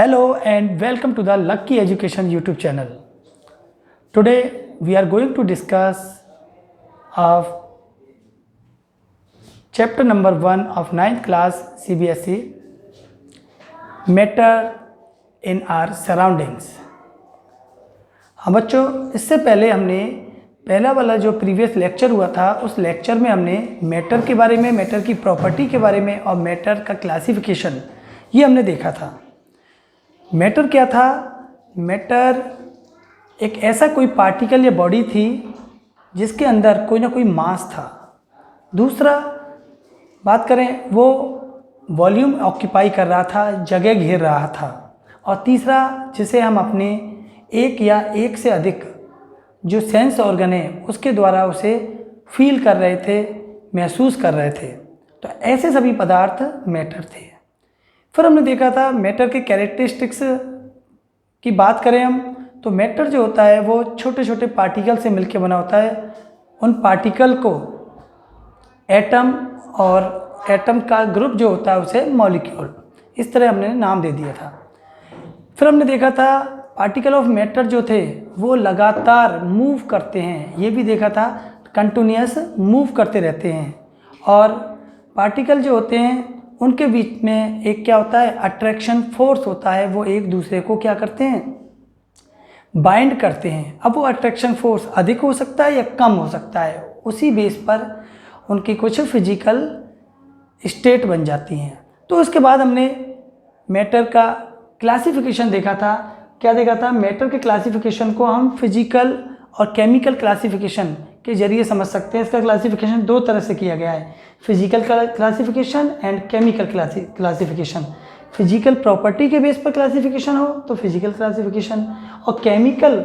Hello and welcome to the Lucky Education YouTube channel. Today we are going to discuss of chapter number 1 of 9th class CBSE, Matter in our surroundings. हाँ बच्चों, इससे पहले हमने पहला वाला जो previous lecture हुआ था उस लेक्चर में हमने मैटर के बारे में, मैटर की प्रॉपर्टी के बारे में और मैटर का क्लासिफिकेशन ये हमने देखा था। मैटर क्या था? मैटर एक ऐसा कोई पार्टिकल या बॉडी थी जिसके अंदर कोई ना कोई मास था। दूसरा बात करें, वो वॉल्यूम ऑक्यूपाई कर रहा था, जगह घेर रहा था। और तीसरा, जिसे हम अपने एक या एक से अधिक जो सेंस ऑर्गन है उसके द्वारा उसे फील कर रहे थे, महसूस कर रहे थे। तो ऐसे सभी पदार्थ मैटर थे। फिर हमने देखा था मैटर के कैरेक्टरिस्टिक्स की बात करें हम तो मैटर जो होता है वो छोटे छोटे पार्टिकल से मिलकर बना होता है। उन पार्टिकल को एटम और एटम का ग्रुप जो होता है उसे मॉलिक्यूल, इस तरह हमने नाम दे दिया था। फिर हमने देखा था पार्टिकल ऑफ मैटर जो थे वो लगातार मूव करते हैं, ये भी देखा था, कंटिन्यूअस मूव करते रहते हैं। और पार्टिकल जो होते हैं उनके बीच में एक क्या होता है, अट्रैक्शन फोर्स होता है, वो एक दूसरे को क्या करते हैं, बाइंड करते हैं। अब वो अट्रैक्शन फोर्स अधिक हो सकता है या कम हो सकता है, उसी बेस पर उनकी कुछ फिजिकल स्टेट बन जाती हैं। तो उसके बाद हमने मैटर का क्लासिफिकेशन देखा था। क्या देखा था? मैटर के क्लासिफिकेशन को हम फिजिकल और केमिकल क्लासिफिकेशन के जरिए समझ सकते हैं। इसका क्लासिफिकेशन दो तरह से किया गया है, physical classification and chemical classification. Physical property के बेस पर क्लासिफिकेशन हो तो फिजिकल क्लासिफिकेशन, और केमिकल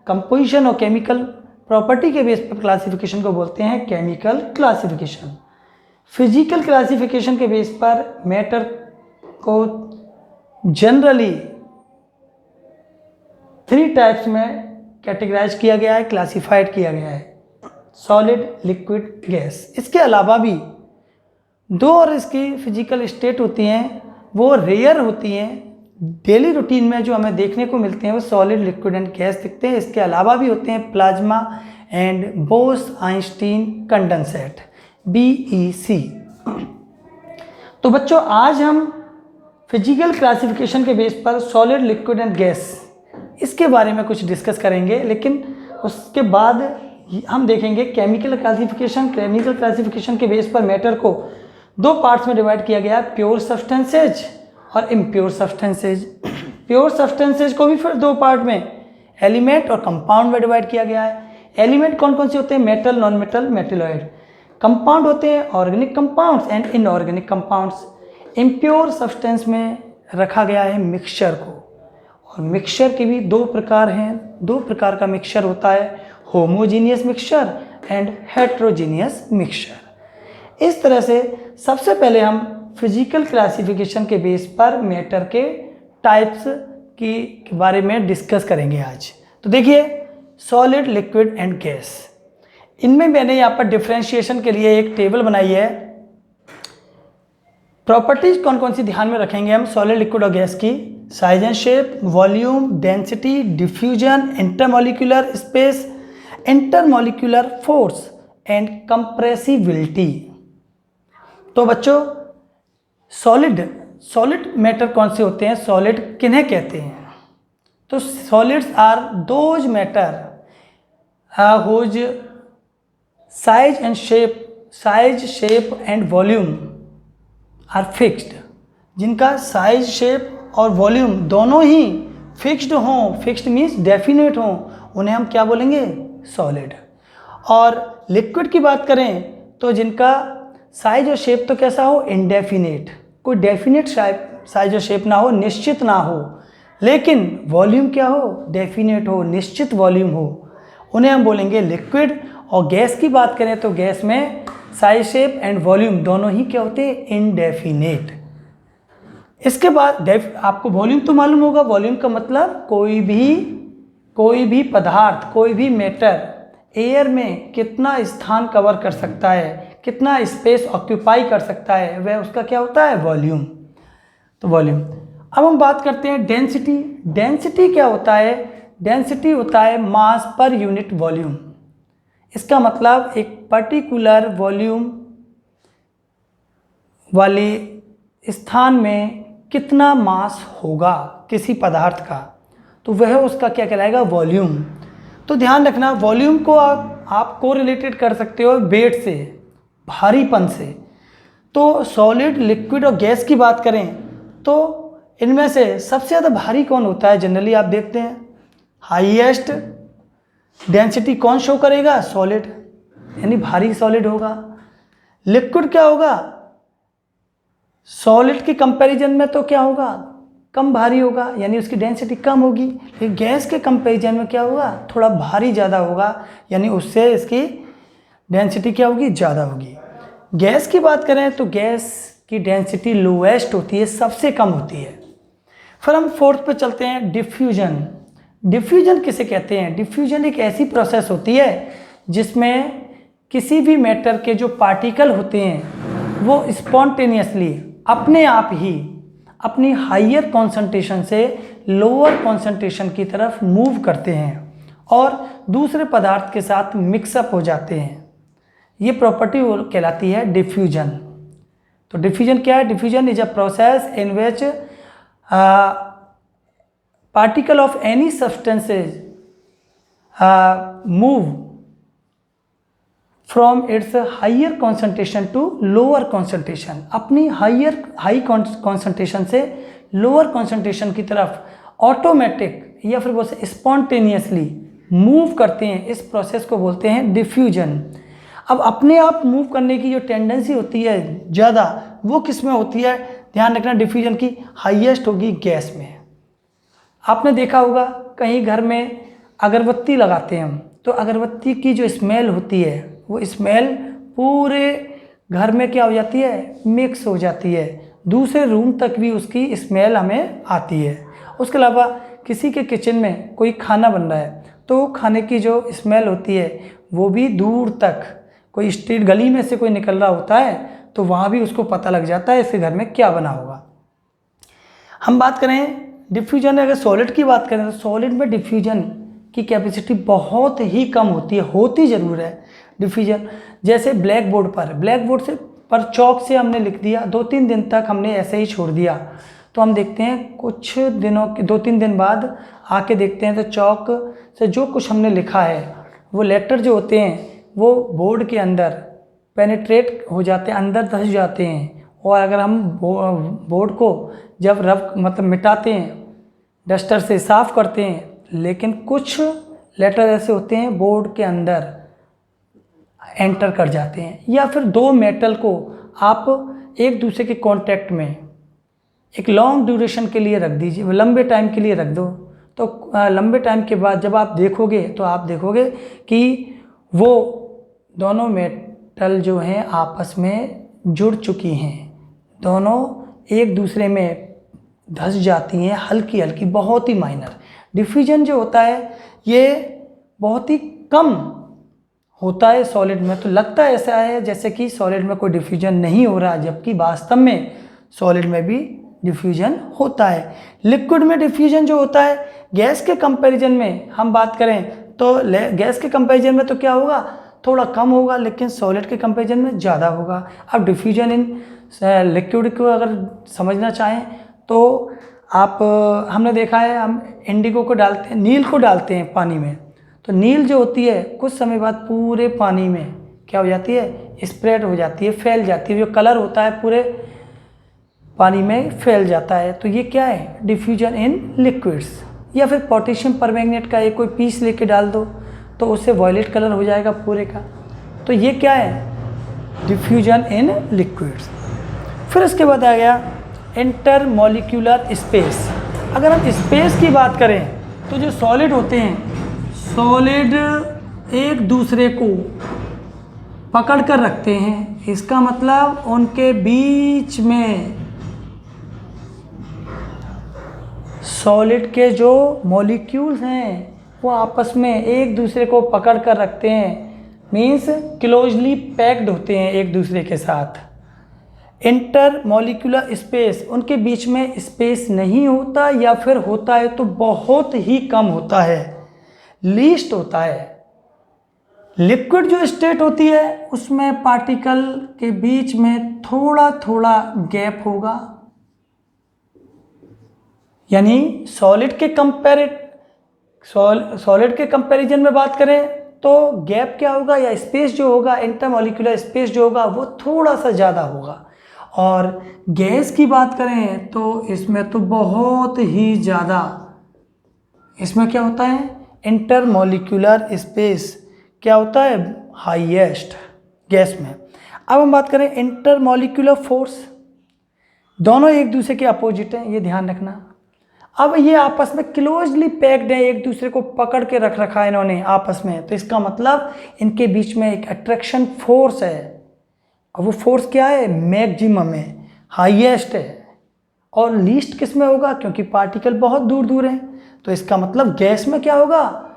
कंपोजिशन और केमिकल प्रॉपर्टी के बेस पर क्लासिफिकेशन को बोलते हैं केमिकल क्लासिफिकेशन। फिजिकल क्लासिफिकेशन के बेस पर मैटर को जनरली 3 टाइप्स में कैटेगराइज किया गया है, क्लासिफाइड किया गया है, सॉलिड, लिक्विड, गैस। इसके अलावा भी 2 और इसकी फिजिकल स्टेट होती हैं, वो रेयर होती हैं। डेली रूटीन में जो हमें देखने को मिलते हैं वो सॉलिड, लिक्विड एंड गैस दिखते हैं। इसके अलावा भी होते हैं plasma and Bose-Einstein condensate, BEC। तो बच्चों, आज हम फिजिकल क्लासिफिकेशन के बेस पर सॉलिड, लिक्विड एंड गैस इसके बारे में कुछ डिस्कस करेंगे, लेकिन उसके बाद हम देखेंगे केमिकल क्लासिफिकेशन। केमिकल क्लासिफिकेशन के बेस पर मैटर को 2 पार्ट्स में डिवाइड किया गया है, प्योर सब्सटेंसेज और इम्प्योर सब्सटेंसेज। प्योर सब्सटेंसेज को भी फिर 2 पार्ट में, एलिमेंट और कंपाउंड में डिवाइड किया गया है। एलिमेंट कौन कौन से होते हैं? Metal, non metal, metalloid. Compound होते हैं organic compounds and inorganic compounds. Impure substance में रखा गया है मिक्सचर को, और मिक्सचर के भी 2 प्रकार हैं। 2 प्रकार का मिक्सचर होता है, homogeneous mixture and heterogeneous mixture. इस तरह से सबसे पहले हम फिजिकल क्लासिफिकेशन के बेस पर मैटर के टाइप्स के बारे में डिस्कस करेंगे आज। तो देखिए, सॉलिड, लिक्विड एंड गैस, इनमें मैंने यहाँ पर डिफरेंशिएशन के लिए एक टेबल बनाई है। प्रॉपर्टीज कौन कौन सी ध्यान में रखेंगे हम सॉलिड, लिक्विड और गैस की? Size and shape, volume, density, diffusion, intermolecular space, intermolecular force and compressibility. तो बच्चों, सॉलिड मैटर कौन से होते हैं, सॉलिड किन्हें कहते हैं? तो solids are those matter whose size, shape and volume are fixed, जिनका साइज, शेप और वॉल्यूम दोनों ही फिक्स्ड हों, फिक्स्ड मीन्स डेफिनेट हों, उन्हें हम क्या बोलेंगे? सॉलिड। और लिक्विड की बात करें तो जिनका साइज और शेप तो कैसा हो? इंडेफिनेट, कोई डेफिनेट साइज और शेप ना हो, निश्चित ना हो, लेकिन वॉल्यूम क्या हो? डेफिनेट हो, निश्चित वॉल्यूम हो, उन्हें हम बोलेंगे लिक्विड। और गैस की बात करें तो गैस में साइज, शेप एंड वॉल्यूम दोनों ही क्या होते हैं? इनडेफिनेट। इसके बाद आपको वॉल्यूम तो मालूम होगा, वॉल्यूम का मतलब कोई भी पदार्थ, कोई भी मैटर एयर में कितना स्थान कवर कर सकता है, कितना स्पेस ऑक्यूपाई कर सकता है, वह उसका क्या होता है? वॉल्यूम। तो वॉल्यूम। अब हम बात करते हैं डेंसिटी। डेंसिटी क्या होता है? डेंसिटी होता है मास पर यूनिट वॉल्यूम। इसका मतलब एक पर्टिकुलर वॉल्यूम वाले स्थान में कितना मास होगा किसी पदार्थ का, तो वह उसका क्या कहलाएगा? वॉल्यूम। तो ध्यान रखना, वॉल्यूम को आप कोरिलेटेड कर सकते हो वेट से, भारीपन से। तो सॉलिड, लिक्विड और गैस की बात करें तो इनमें से सबसे ज़्यादा भारी कौन होता है? जनरली आप देखते हैं हाईएस्ट डेंसिटी कौन शो करेगा? सॉलिड, यानी भारी सॉलिड होगा। लिक्विड क्या होगा? सॉलिड के कंपैरिजन में तो क्या होगा? कम भारी होगा, यानी उसकी डेंसिटी कम होगी। लेकिन गैस के कंपैरिजन में क्या होगा? थोड़ा भारी ज़्यादा होगा, यानी उससे इसकी डेंसिटी क्या होगी? ज़्यादा होगी। गैस की बात करें तो गैस की डेंसिटी लोएस्ट होती है, सबसे कम होती है। फिर हम फोर्थ पे चलते हैं, डिफ्यूजन। डिफ्यूजन किसे कहते हैं? डिफ्यूजन एक ऐसी प्रोसेस होती है जिसमें किसी भी मैटर के जो पार्टिकल होते हैं वो स्पॉन्टेनियसली अपने आप ही अपनी हायर कॉन्सेंट्रेशन से लोअर कॉन्सेंट्रेशन की तरफ मूव करते हैं और दूसरे पदार्थ के साथ मिक्सअप हो जाते हैं। ये प्रॉपर्टी कहलाती है डिफ्यूजन। तो डिफ्यूजन क्या है? Diffusion is a process in which particle of any substances move from its higher concentration to lower concentration, अपनी हाई कॉन्सेंट्रेशन से लोअर कॉन्सेंट्रेशन की तरफ ऑटोमेटिक या फिर बोलते स्पॉन्टेनियसली मूव करते हैं। इस प्रोसेस को बोलते हैं डिफ्यूजन। अब अपने आप मूव करने की जो टेंडेंसी होती है ज़्यादा, वो किस में होती है? ध्यान रखना, डिफ्यूजन की हाईएस्ट होगी गैस में। आपने देखा होगा कहीं घर में अगरबत्ती लगाते हैं हम, तो अगरबत्ती की जो स्मेल होती है वो स्मेल पूरे घर में क्या हो जाती है? मिक्स हो जाती है, दूसरे रूम तक भी उसकी स्मेल हमें आती है। उसके अलावा किसी के किचन में कोई खाना बन रहा है तो खाने की जो स्मेल होती है वो भी दूर तक, कोई स्ट्रीट गली में से कोई निकल रहा होता है तो वहाँ भी उसको पता लग जाता है इसके घर में क्या बना होगा। हम बात करें डिफ्यूजन, अगर सॉलिड की बात करें तो सॉलिड में डिफ्यूजन की कैपेसिटी बहुत ही कम होती है, होती ज़रूर है डिफ्यूजन। जैसे ब्लैक बोर्ड से पर चौक से हमने लिख दिया, 2-3 दिन तक हमने ऐसे ही छोड़ दिया, तो हम देखते हैं कुछ दिनों के 2-3 दिन बाद आके देखते हैं तो चौक से जो कुछ हमने लिखा है वो लेटर जो होते हैं वो बोर्ड के अंदर पेनिट्रेट हो जाते हैं, अंदर धंस जाते हैं। और अगर हम बोर्ड को जब रब मतलब मिटाते हैं, डस्टर से साफ़ करते हैं, लेकिन कुछ लेटर ऐसे होते हैं बोर्ड के अंदर एंटर कर जाते हैं। या फिर दो मेटल को आप एक दूसरे के कांटेक्ट में एक लॉन्ग ड्यूरेशन के लिए रख दीजिए, लंबे टाइम के लिए रख दो, तो लंबे टाइम के बाद जब आप देखोगे तो आप देखोगे कि वो दोनों मेटल जो हैं आपस में जुड़ चुकी हैं, दोनों एक दूसरे में धंस जाती हैं, हल्की हल्की, बहुत ही माइनर। डिफ्यूजन जो होता है ये बहुत ही कम होता है सॉलिड में। तो लगता है ऐसा है जैसे कि सॉलिड में कोई डिफ्यूजन नहीं हो रहा, जबकि वास्तव में सॉलिड में भी डिफ्यूजन होता है। लिक्विड में डिफ्यूजन जो होता है गैस के कंपैरिजन में हम बात करें तो गैस के कंपैरिजन में तो क्या होगा? थोड़ा कम होगा, लेकिन सॉलिड के कंपैरिजन में ज़्यादा होगा। अब डिफ्यूजन इन लिक्विड को अगर समझना चाहें तो आप हमने देखा है हम इंडिगो को डालते हैं, नील को डालते हैं पानी में, तो नील जो होती है कुछ समय बाद पूरे पानी में क्या हो जाती है? स्प्रेड हो जाती है, फैल जाती है। जो कलर होता है पूरे पानी में फैल जाता है। तो ये क्या है? Diffusion in liquids. या फिर पोटेशियम परमैंगनेट का एक कोई पीस लेके डाल दो तो उससे वॉयलेट कलर हो जाएगा पूरे का। तो ये क्या है? Diffusion in liquids. फिर उसके बाद आ गया इंटरमॉलिक्यूलर स्पेस। अगर हम स्पेस की बात करें तो जो सॉलिड होते हैं, सॉलिड एक दूसरे को पकड़ कर रखते हैं, इसका मतलब उनके बीच में सॉलिड के जो मॉलिक्यूल्स हैं वो आपस में एक दूसरे को पकड़ कर रखते हैं, मीन्स क्लोजली पैक्ड होते हैं एक दूसरे के साथ। इंटर मॉलिक्यूलर स्पेस, उनके बीच में स्पेस नहीं होता या फिर होता है तो बहुत ही कम होता है, लीस्ट होता है। लिक्विड जो स्टेट होती है उसमें पार्टिकल के बीच में थोड़ा थोड़ा गैप होगा, यानी सॉलिड के कंपैरिजन में बात करें तो गैप क्या होगा या स्पेस जो होगा, इंटरमॉलिक्यूलर स्पेस जो होगा वो थोड़ा सा ज़्यादा होगा। और गैस की बात करें तो इसमें तो बहुत ही ज़्यादा, इसमें क्या होता है, इंटरमॉलिक्यूलर स्पेस क्या होता है, हाईएस्ट गैस में। अब हम बात करें इंटरमॉलिक्यूलर फोर्स, दोनों एक दूसरे के अपोजिट हैं, ये ध्यान रखना। अब ये आपस में क्लोजली पैक्ड है, एक दूसरे को पकड़ के रख रखा है इन्होंने आपस में, तो इसका मतलब इनके बीच में एक अट्रैक्शन फोर्स है। और वो फोर्स क्या है, मैक्सिमम है, हाईएस्ट है। और लीस्ट किस में होगा, क्योंकि पार्टिकल बहुत दूर दूर हैं, तो इसका मतलब गैस में क्या होगा,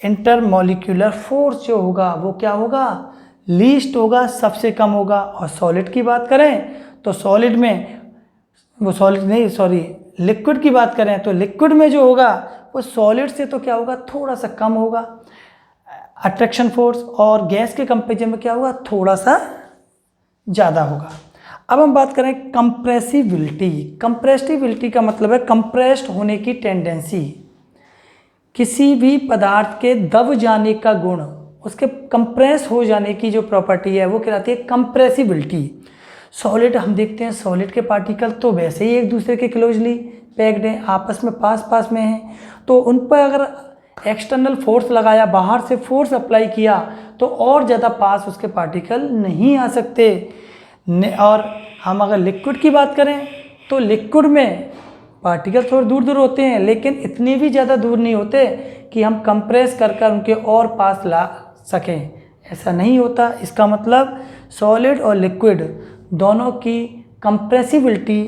इंटरमॉलिक्यूलर फोर्स जो होगा वो क्या होगा, लीस्ट होगा, सबसे कम होगा। और सॉलिड की बात करें तो सॉलिड में, वो सॉलिड नहीं सॉरी लिक्विड की बात करें तो लिक्विड में जो होगा वो सॉलिड से तो क्या होगा, थोड़ा सा कम होगा अट्रैक्शन फोर्स, और गैस के कंपेरिजन में क्या होगा, थोड़ा सा ज़्यादा होगा। अब हम बात करें कंप्रेसिबिलिटी। कंप्रेसिबिलिटी का मतलब है कंप्रेस्ड होने की टेंडेंसी, किसी भी पदार्थ के दब जाने का गुण, उसके कंप्रेस हो जाने की जो प्रॉपर्टी है वो कहलाती है कंप्रेसिबिलिटी। सॉलिड हम देखते हैं, सॉलिड के पार्टिकल तो वैसे ही एक दूसरे के क्लोजली पैक्ड हैं, आपस में पास में हैं, तो उन पर अगर एक्सटर्नल फोर्स लगाया, बाहर से फोर्स अप्लाई किया तो और ज़्यादा पास उसके पार्टिकल नहीं आ सकते। और हम अगर लिक्विड की बात करें तो लिक्विड में पार्टिकल थोड़े दूर दूर होते हैं, लेकिन इतने भी ज़्यादा दूर नहीं होते कि हम कंप्रेस कर उनके और पास ला सकें, ऐसा नहीं होता। इसका मतलब सॉलिड और लिक्विड दोनों की कंप्रेसिबिलिटी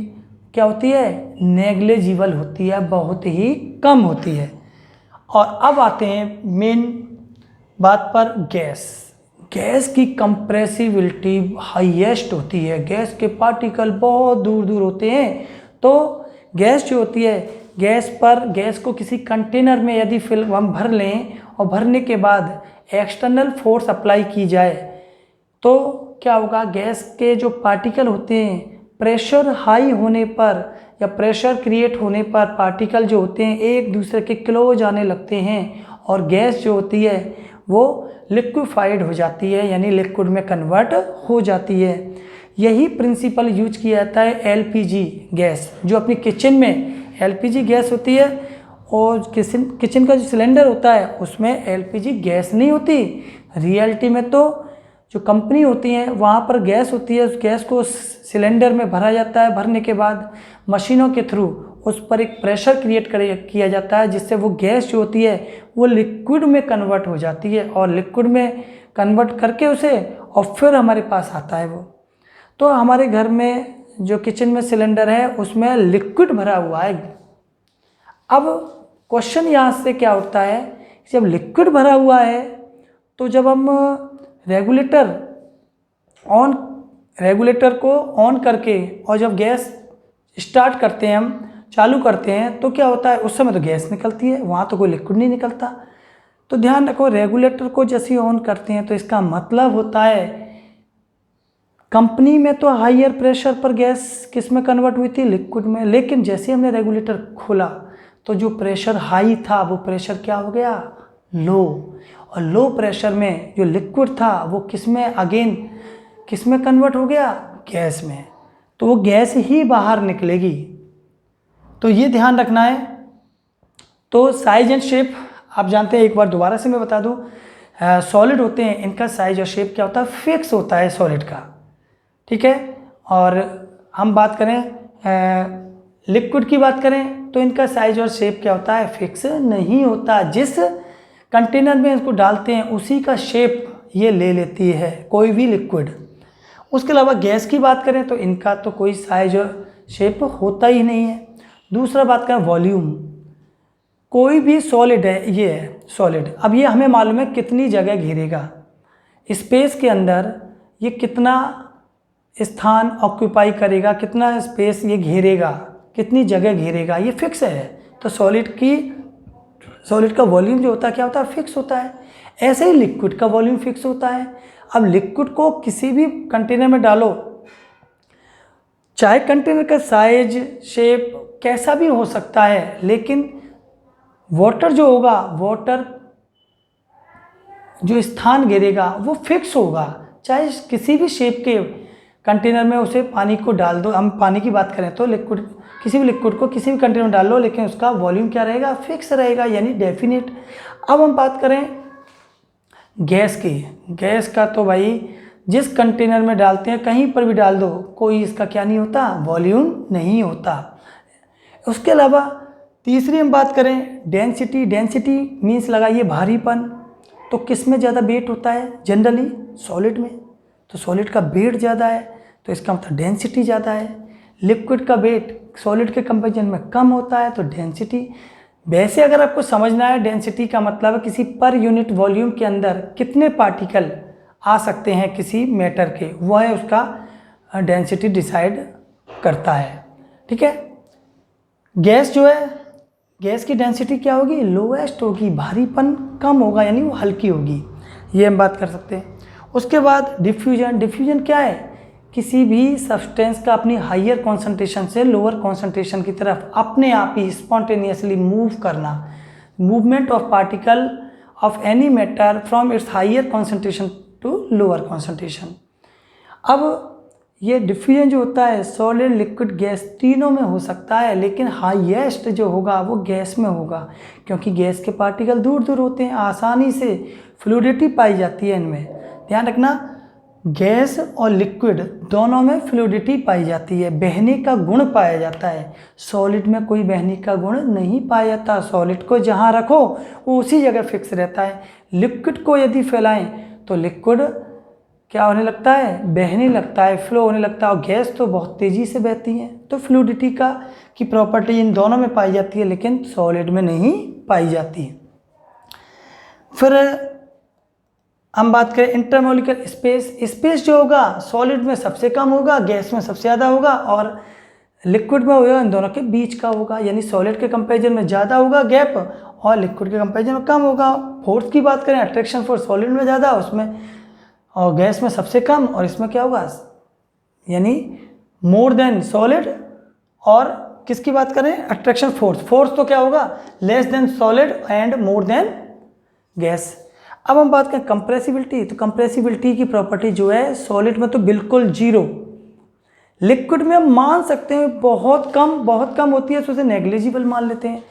क्या होती है, नेग्लिजिबल होती है, बहुत ही कम होती है। और अब आते हैं मेन बात पर, गैस की कंप्रेसिबिलिटी हाईएस्ट होती है, गैस के पार्टिकल बहुत दूर दूर होते हैं। तो गैस जो होती है, गैस को किसी कंटेनर में यदि हम भर लें और भरने के बाद एक्सटर्नल फोर्स अप्लाई की जाए तो क्या होगा, गैस के जो पार्टिकल होते हैं प्रेशर हाई होने पर या प्रेशर क्रिएट होने पर पार्टिकल जो होते हैं एक दूसरे के क्लोज आने लगते हैं और गैस जो होती है वो लिक्विफाइड हो जाती है, यानी लिक्विड में कन्वर्ट हो जाती है। यही प्रिंसिपल यूज किया जाता है एलपीजी गैस, जो अपनी किचन में एलपीजी गैस होती है, और किचन का जो सिलेंडर होता है उसमें एलपीजी गैस नहीं होती। रियलिटी में तो जो कंपनी होती है वहाँ पर गैस होती है, उस गैस को सिलेंडर में भरा जाता है, भरने के बाद मशीनों के थ्रू उस पर एक प्रेशर क्रिएट किया जाता है, जिससे वो गैस जो होती है वो लिक्विड में कन्वर्ट हो जाती है, और लिक्विड में कन्वर्ट करके उसे और फिर हमारे पास आता है वो। तो हमारे घर में जो किचन में सिलेंडर है उसमें लिक्विड भरा हुआ है। अब क्वेश्चन यहाँ से क्या उठता है, जब लिक्विड भरा हुआ है तो जब हम रेगुलेटर को ऑन करके और जब गैस स्टार्ट करते हैं, हम चालू करते हैं, तो क्या होता है, उस समय तो गैस निकलती है, वहाँ तो कोई लिक्विड नहीं निकलता। तो ध्यान रखो, रेगुलेटर को जैसे ही ऑन करते हैं तो इसका मतलब होता है कंपनी में तो हाईयर प्रेशर पर गैस किस में कन्वर्ट हुई थी, लिक्विड में, लेकिन जैसे हमने रेगुलेटर खोला तो जो प्रेशर हाई था वो प्रेशर क्या हो गया, लो, और लो प्रेशर में जो लिक्विड था वो किस में कन्वर्ट हो गया, गैस में, तो वो गैस ही बाहर निकलेगी। तो ये ध्यान रखना है। तो साइज एंड शेप आप जानते हैं, एक बार दोबारा से मैं बता दूं, सॉलिड होते हैं, इनका साइज और शेप क्या होता है, फिक्स होता है सॉलिड का, ठीक है। और हम बात करें लिक्विड की बात करें तो इनका साइज और शेप क्या होता है, फिक्स नहीं होता। जिस कंटेनर में इसको डालते हैं उसी का शेप ये ले लेती है कोई भी लिक्विड। उसके अलावा गैस की बात करें तो इनका तो कोई साइज और शेप होता ही नहीं है। दूसरा बात करें वॉल्यूम, कोई भी सॉलिड है, ये है सॉलिड, अब ये हमें मालूम है कितनी जगह घेरेगा, स्पेस के अंदर ये कितना स्थान ऑक्यूपाई करेगा, कितना स्पेस ये घेरेगा, कितनी जगह घेरेगा, ये फिक्स है। तो सॉलिड का वॉल्यूम जो होता है क्या होता है, फिक्स होता है। ऐसे ही लिक्विड का वॉल्यूम फिक्स होता है। अब लिक्विड को किसी भी कंटेनर में डालो, चाहे कंटेनर का साइज शेप कैसा भी हो सकता है, लेकिन वाटर जो होगा, वाटर जो स्थान घेरेगा वो फिक्स होगा। चाहे किसी भी शेप के कंटेनर में उसे पानी को डाल दो, हम पानी की बात करें तो लिक्विड, किसी भी लिक्विड को किसी भी कंटेनर में डाल लो, लेकिन उसका वॉल्यूम क्या रहेगा, फिक्स रहेगा, यानी डेफिनेट। अब हम बात करें गैस की। गैस का तो भाई जिस कंटेनर में डालते हैं कहीं पर भी डाल दो, कोई इसका क्या नहीं होता, वॉल्यूम नहीं होता। उसके अलावा तीसरी हम बात करें डेंसिटी। डेंसिटी मीन्स लगाइए भारीपन। तो किस में ज़्यादा वेट होता है, जनरली सॉलिड में। तो सॉलिड का वेट ज़्यादा है तो इसका मतलब डेंसिटी ज़्यादा है। लिक्विड का वेट सॉलिड के कंपेरिजन में कम होता है तो डेंसिटी। वैसे अगर आपको समझना है, डेंसिटी का मतलब है किसी पर यूनिट वॉल्यूम के अंदर कितने पार्टिकल आ सकते हैं किसी मैटर के, वह है उसका डेंसिटी डिसाइड करता है। ठीक है। गैस जो है, गैस की डेंसिटी क्या होगी, लोएस्ट होगी, भारीपन कम होगा, यानी वो हल्की होगी। ये हम बात कर सकते हैं। उसके बाद डिफ्यूजन। डिफ्यूजन क्या है, किसी भी सब्सटेंस का अपनी हायर कॉन्सेंट्रेशन से लोअर कॉन्सेंट्रेशन की तरफ अपने आप ही स्पॉन्टेनियसली मूव करना। Movement of particle of any matter from its higher concentration to lower concentration. अब ये डिफ्यूजन जो होता है सॉलिड, लिक्विड, गैस तीनों में हो सकता है, लेकिन हाईएस्ट जो होगा वो गैस में होगा, क्योंकि गैस के पार्टिकल दूर दूर होते हैं, आसानी से फ्लूइडिटी पाई जाती है इनमें। ध्यान रखना, गैस और लिक्विड दोनों में फ्लूइडिटी पाई जाती है, बहने का गुण पाया जाता है। सॉलिड में कोई बहने का गुण नहीं पाया जाता। सॉलिड को जहाँ रखो वो उसी जगह फिक्स रहता है। लिक्विड को यदि फैलाएं तो लिक्विड क्या होने लगता है, बहने लगता है, फ्लो होने लगता है। और गैस तो बहुत तेज़ी से बहती है। तो फ्लूइडिटी की प्रॉपर्टी इन दोनों में पाई जाती है, लेकिन सॉलिड में नहीं पाई जाती है। फिर हम बात करें इंटरमोलिकुलर स्पेस। स्पेस जो होगा सॉलिड में सबसे कम होगा, गैस में सबसे ज़्यादा होगा, और लिक्विड में होगा इन दोनों के बीच का होगा, यानी सॉलिड के कंपैरिजन में ज़्यादा होगा गैप और लिक्विड के कंपैरिजन में कम होगा। फोर्स की बात करें, अट्रैक्शन फोर्स सॉलिड में ज़्यादा, उसमें और गैस में सबसे कम, और इसमें क्या होगा, यानी मोर देन सॉलिड। और किसकी बात करें, अट्रैक्शन फोर्स। फोर्स तो क्या होगा, less than solid and more than gas. अब हम बात करें कंप्रेसिबिलिटी। तो कंप्रेसिबिलिटी की प्रॉपर्टी जो है सॉलिड में तो बिल्कुल जीरो, लिक्विड में हम मान सकते हैं बहुत कम होती है, तो उसे नेग्लिजिबल मान लेते हैं।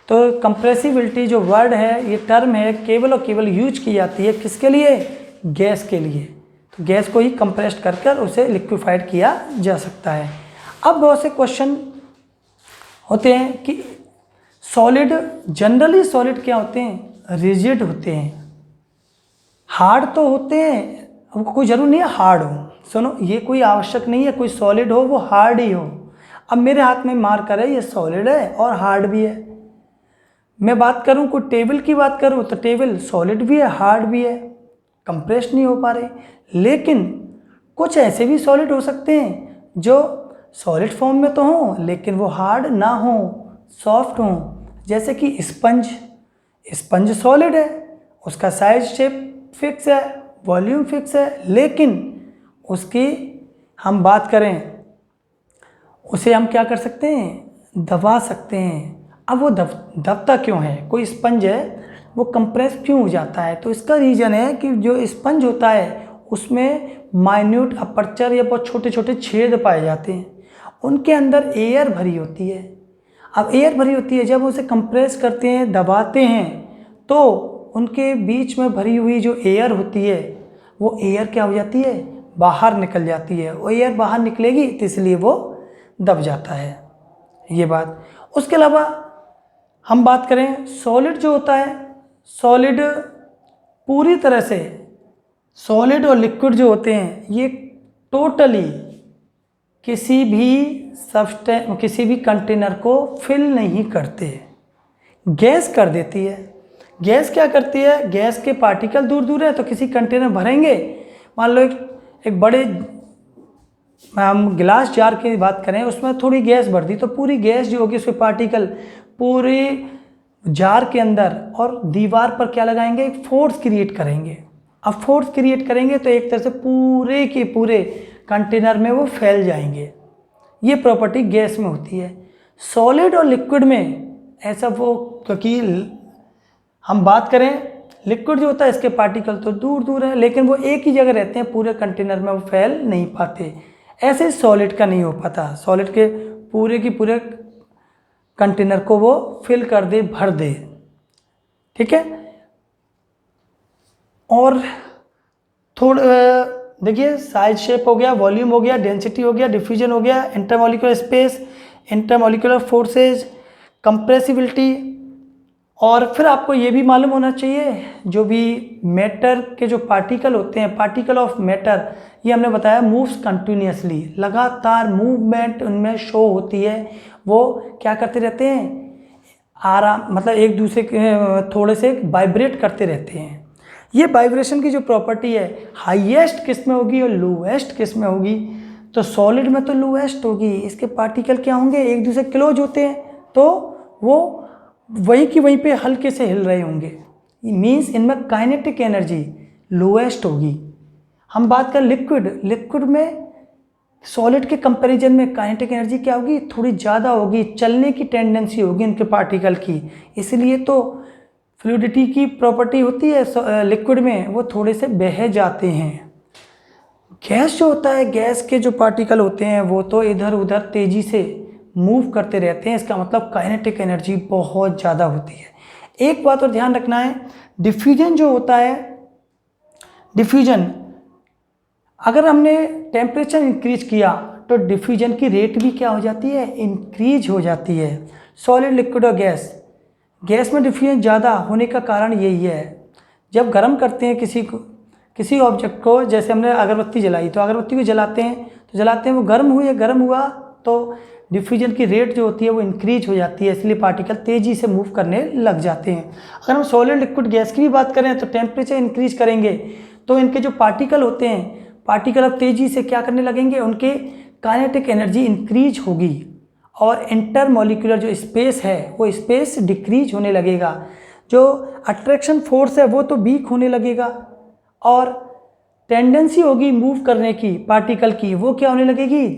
तो कंप्रेसिबिलिटी जो वर्ड है, ये टर्म है, केवल और केवल यूज की जाती है किसके लिए, गैस के लिए। तो गैस को ही कंप्रेस्ड कर उसे लिक्विफाइड किया जा सकता है। अब बहुत से क्वेश्चन होते हैं कि सॉलिड, जनरली सॉलिड क्या होते हैं, रिजिड होते हैं, हार्ड तो होते हैं, हमको कोई ज़रूर नहीं है हार्ड हो। सुनो, ये कोई आवश्यक नहीं है कोई सॉलिड हो वो हार्ड ही हो। अब मेरे हाथ में मार्कर है, ये सॉलिड है और हार्ड भी है। मैं बात करूं, कोई टेबल की बात करूं तो टेबल सॉलिड भी है, हार्ड भी है, कंप्रेस नहीं हो पा रहे। लेकिन कुछ ऐसे भी सॉलिड हो सकते हैं जो सॉलिड फॉर्म में तो हों लेकिन वो हार्ड ना हो, सॉफ्ट हों। जैसे कि स्पंज सॉलिड है, उसका साइज शेप फिक्स है, वॉल्यूम फिक्स है, लेकिन उसकी हम बात करें, उसे हम क्या कर सकते हैं, दबा सकते हैं। अब वो दबता क्यों है, कोई स्पंज है वो कंप्रेस क्यों हो जाता है, तो इसका रीज़न है कि जो स्पंज होता है उसमें माइन्यूट अपर्चर या बहुत छोटे छोटे छेद पाए जाते हैं, उनके अंदर एयर भरी होती है। अब एयर भरी होती है, जब उसे कंप्रेस करते हैं, दबाते हैं, तो उनके बीच में भरी हुई जो एयर होती है वो एयर क्या हो जाती है, बाहर निकल जाती है। वो एयर बाहर निकलेगी तो इसलिए वो दब जाता है, ये बात। उसके अलावा हम बात करें सॉलिड जो होता है, सॉलिड पूरी तरह से, सॉलिड और लिक्विड जो होते हैं ये टोटली किसी भी कंटेनर को फिल नहीं करते, गैस कर देती है। गैस क्या करती है, गैस के पार्टिकल दूर दूर है तो किसी कंटेनर भरेंगे, मान लो एक बड़े हम गिलास जार की बात करें, उसमें थोड़ी गैस बढ़ दी तो पूरी गैस जो होगी, उसके पार्टिकल पूरे जार के अंदर और दीवार पर क्या लगाएंगे, एक फोर्स क्रिएट करेंगे। अब फोर्स क्रिएट करेंगे तो एक तरह से पूरे के पूरे कंटेनर में वो फैल जाएंगे। ये प्रॉपर्टी गैस में होती है। सॉलिड और लिक्विड में ऐसा वो, क्योंकि हम बात करें लिक्विड जो होता है इसके पार्टिकल तो दूर दूर है, लेकिन वो एक ही जगह रहते हैं, पूरे कंटेनर में वो फैल नहीं पाते। ऐसे सॉलिड का नहीं हो पाता, सॉलिड के पूरे की पूरे कंटेनर को वो फिल कर दे, भर दे। ठीक है। और थोड़ा देखिए, साइज शेप हो गया, वॉल्यूम हो गया, डेंसिटी हो गया, डिफ्यूजन हो गया, intermolecular space, intermolecular forces, compressibility. और फिर आपको ये भी मालूम होना चाहिए, जो भी मैटर के जो पार्टिकल होते हैं, पार्टिकल ऑफ मैटर, ये हमने बताया मूव्स कंटिन्यूसली, लगातार मूवमेंट उनमें शो होती है। वो क्या करते रहते हैं, आराम, मतलब एक दूसरे के थोड़े से वाइब्रेट करते रहते हैं। ये वाइब्रेशन की जो प्रॉपर्टी है, हाईएस्ट किस में होगी और लोएस्ट किस में होगी, तो सॉलिड में तो लोएस्ट होगी। इसके पार्टिकल क्या होंगे, एक दूसरे क्लोज होते हैं, तो वो वहीं की वहीं पे हल्के से हिल रहे होंगे। मीन्स इनमें काइनेटिक एनर्जी लोएस्ट होगी। हम बात करें लिक्विड, लिक्विड में सॉलिड के कंपैरिजन में काइनेटिक एनर्जी क्या होगी, थोड़ी ज़्यादा होगी, चलने की टेंडेंसी होगी इनके पार्टिकल की। इसलिए तो फ्लूइडिटी की प्रॉपर्टी होती है लिक्विड में, वो थोड़े से बह जाते हैं। गैस जो होता है, गैस के जो पार्टिकल होते हैं वो तो इधर उधर तेज़ी से मूव करते रहते हैं। इसका मतलब काइनेटिक एनर्जी बहुत ज़्यादा होती है। एक बात और ध्यान रखना है, डिफ्यूजन जो होता है, डिफ्यूजन अगर हमने टेम्परेचर इंक्रीज किया तो डिफ्यूजन की रेट भी क्या हो जाती है, इंक्रीज हो जाती है। सॉलिड, लिक्विड और गैस, गैस में डिफ्यूजन ज़्यादा होने का कारण यही है, जब गर्म करते हैं किसी ऑब्जेक्ट को, जैसे हमने अगरबत्ती जलाई, तो अगरबत्ती को जलाते हैं वो गर्म हुआ तो डिफ्यूजन की रेट जो होती है वो इंक्रीज हो जाती है, इसलिए पार्टिकल तेज़ी से मूव करने लग जाते हैं। अगर हम सॉलिड, लिक्विड, गैस की भी बात करें तो टेम्परेचर इंक्रीज करेंगे तो इनके जो पार्टिकल होते हैं, पार्टिकल अब तेज़ी से क्या करने लगेंगे, उनके काइनेटिक एनर्जी इंक्रीज होगी और इंटरमॉलिक्यूलर जो स्पेस है वो स्पेस डिक्रीज होने लगेगा। जो अट्रैक्शन फोर्स है वो तो वीक होने लगेगा और टेंडेंसी होगी मूव करने की पार्टिकल की, वो क्या होने लगेगी,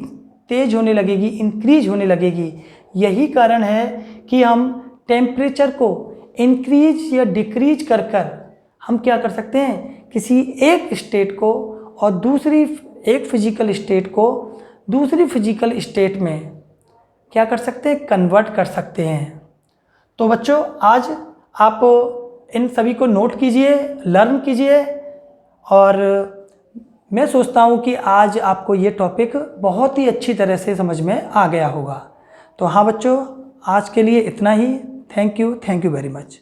तेज होने लगेगी, इंक्रीज होने लगेगी। यही कारण है कि हम टेम्परेचर को इंक्रीज या डिक्रीज कर कर हम क्या कर सकते हैं, किसी एक स्टेट को और एक फिजिकल स्टेट को दूसरी फिजिकल स्टेट में क्या कर सकते हैं, कन्वर्ट कर सकते हैं। तो बच्चों, आज आप इन सभी को नोट कीजिए, लर्न कीजिए, और मैं सोचता हूँ कि आज आपको ये टॉपिक बहुत ही अच्छी तरह से समझ में आ गया होगा। तो हाँ बच्चों, आज के लिए इतना ही। Thank you very much.